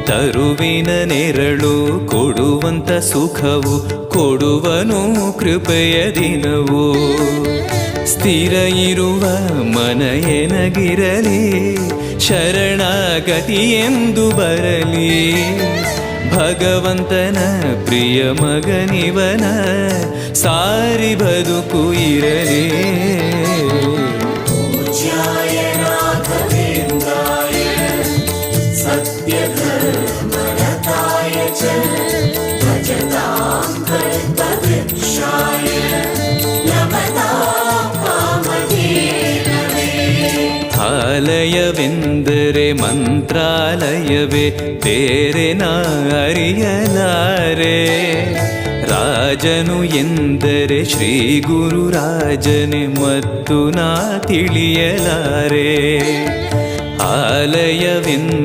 ತರುವಿನ ನೆರಳು ಕೊಡುವಂತ ಸುಖವು ಕೊಡುವನು ಕೃಪೆಯ ದಿನವು. ಸ್ಥಿರ ಇರುವ ಮನ ಎನಗಿರಲಿ, ಶರಣಾಗತಿ ಎಂದು ಬರಲಿ. ಭಗವಂತನ ಪ್ರಿಯ ಮಗನಿವನ ಸಾರಿ ಬದುಕು ಇರಲಿ. ಆಲಯವೆಂದರೆ ಮಂತ್ರಾಲಯವೇ, ಬೇರೆ ನಾ ಅರಿಯಲಾರೆ. ರಾಜನು ಎಂದರೆ ಶ್ರೀ ಗುರುರಾಜನೇ ಮತ್ತು ನಾ ತಿಳಿಯಲಾರೆ. ಆಲಯವೆಂದರೆ